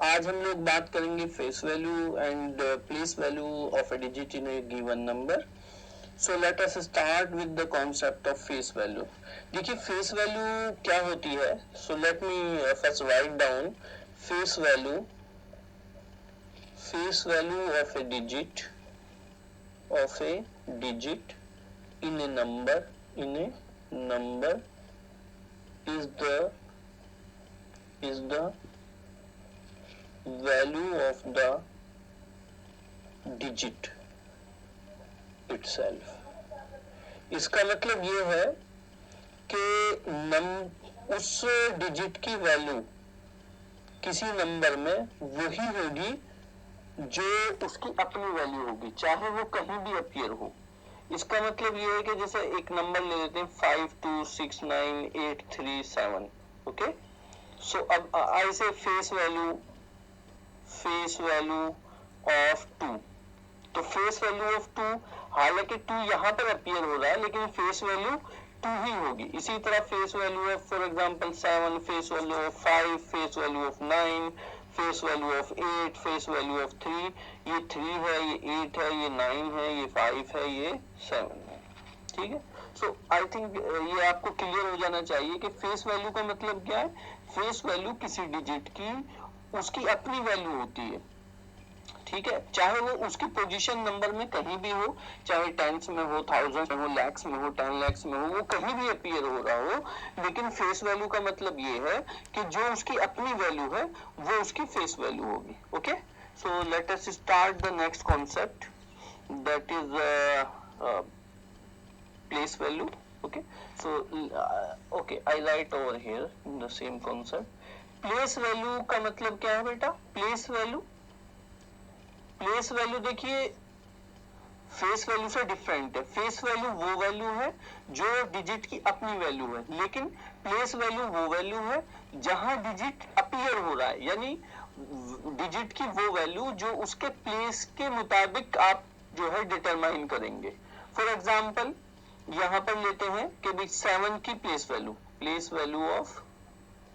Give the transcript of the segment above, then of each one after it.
आज हम लोग बात करेंगे face value and place value of a digit in A given number. So let us start with the concept of face value. देखिए face value क्या होती है। So let me first write down face value. Face value of A digit in a number is the value of the digit itself। इसका मतलब ये है कि उस डिजिट की वैल्यू किसी नंबर में वही होगी जो उसकी अपनी वैल्यू होगी, चाहे वो कहीं भी अपीयर हो। इसका मतलब ये है कि जैसे एक नंबर ले लेते हैं 52698337। ओके, सो अब आई से फेस वैल्यू ऑफ 2। तो फेस वैल्यू ऑफ 2, हालांकि 2 यहाँ पर अपीयर हो रहा है लेकिन फेस वैल्यू 2 ही होगी। इसी तरह face value of for example 7, face value of 5, face value of 9, face value of 8, face value of 3। ये 3 है, ये 8 है, ये 9 है, ये 5 है, ये 7 है। ठीक है, सो आई थिंक ये आपको क्लियर हो जाना चाहिए कि फेस वैल्यू का मतलब क्या है। फेस वैल्यू किसी डिजिट की उसकी अपनी वैल्यू होती है। ठीक है, चाहे वो उसकी पोजीशन नंबर में कहीं भी हो, चाहे टेंस में हो, थाउजेंड में हो, लैक्स में हो, 10 लैक्स में हो, वो कहीं भी अपीयर हो रहा हो, लेकिन फेस वैल्यू का मतलब ये है कि जो उसकी अपनी वैल्यू है वो उसकी फेस वैल्यू होगी। Okay, so let us start the next concept, that is place value। okay, so okay, I write over here the same concept। place value का मतलब क्या है बेटा। place value देखिए फेस वैल्यू से डिफरेंट है। Face value वो value है जो डिजिट की अपनी वैल्यू है, लेकिन प्लेस वैल्यू वो वैल्यू है जहां डिजिट अपीयर हो रहा है, यानी डिजिट की वो वैल्यू जो उसके प्लेस के मुताबिक आप जो है डिटरमाइन करेंगे। फॉर एग्जाम्पल यहां पर लेते हैं कि भाई 7 की place value of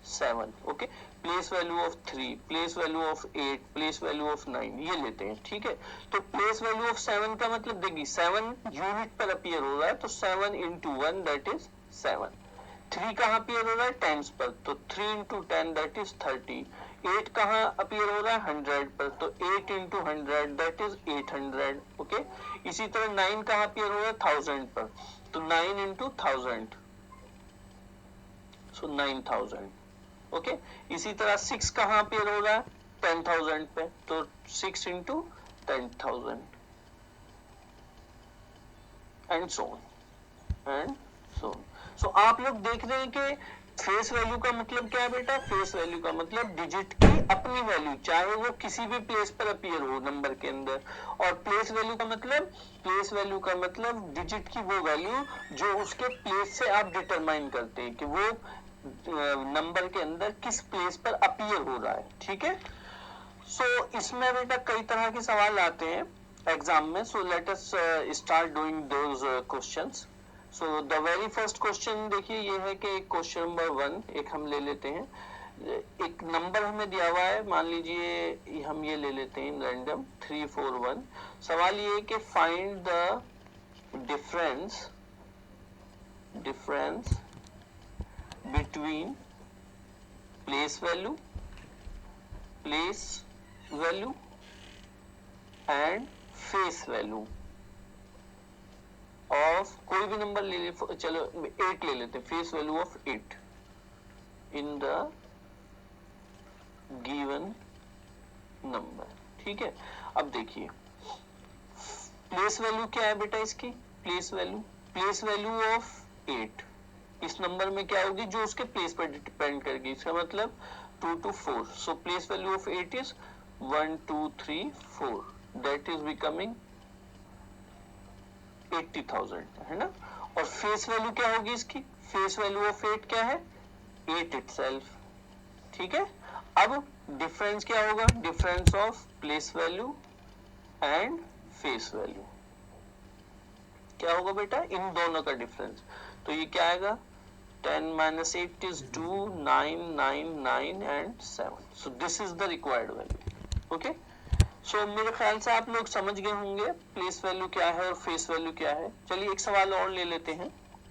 7। Okay, place value of 3, place value of 8, place value of 9, ये लेते हैं। ठीक है, तो प्लेस वैल्यू ऑफ 7 का मतलब देखिए 7 यूनिट पर अपीयर हो रहा है, तो 7 इंटू 1 दैट इज 7। 3 कहाँ अपीयर हो रहा है, टेंस पर, तो 3 इंटू 10 दैट इज 30। 8 कहाँ अपीयर हो रहा है, 100 पर, तो 8 इंटू 100 दैट इज 800। ओके, इसी तरह 9 कहाँ अपीयर हो रहा है, 1000 पर, तो 9 इंटू 1000, सो 9000। ओके, इसी तरह 6 कहाँ अपीयर हो रहा है, 10,000 पे, तो 6 इंटू 10,000 एंड सो सो आप लोग देख रहे हैं कि फेस वैल्यू का मतलब क्या है बेटा। फेस वैल्यू का मतलब डिजिट की अपनी वैल्यू, चाहे वो किसी भी प्लेस पर अपीयर हो नंबर के अंदर। और प्लेस वैल्यू का मतलब डिजिट की वो वैल्यू जो उसके प्लेस से आप डिटरमाइन करते हैं कि वो नंबर के अंदर किस प्लेस पर अपीयर हो रहा है। ठीक है, सो इसमें बेटा कई तरह के सवाल आते हैं एग्जाम में। So let us start doing those questions. So the very first question देखिए ये है कि क्वेश्चन नंबर 1 एक हम ले लेते हैं। एक नंबर हमें दिया हुआ है, मान लीजिए हम ये ले लेते हैं रैंडम 341। सवाल ये है कि find the difference between place value and face value of कोई भी नंबर ले ले, चलो 8 ले लेते हैं, face value of 8 in the given number. ठीक है, अब देखिए प्लेस वैल्यू क्या है बेटा इसकी। प्लेस वैल्यू ऑफ 8 इस नंबर में क्या होगी, जो उसके प्लेस पर डिपेंड करेगी। इसका मतलब 2 to 4। So place value of 8 is 1 2 3 4, that is becoming 80,000, है ना। और फेस वैल्यू क्या होगी इसकी। फेस वैल्यू ऑफ 8 क्या है, 8 इटसेल्फ। ठीक है, अब डिफरेंस क्या होगा, difference of place value and face value क्या होगा बेटा, इन दोनों का डिफरेंस। तो ये क्या आएगा 10 minus 8 is 2, 9, 9, 9 and 7. So this is the required value. Okay. So मेरे ख्याल से आप लोग समझ गए होंगे प्लेस वैल्यू क्या है और फेस वैल्यू क्या है. चलिए एक सवाल और ले लेते हैं.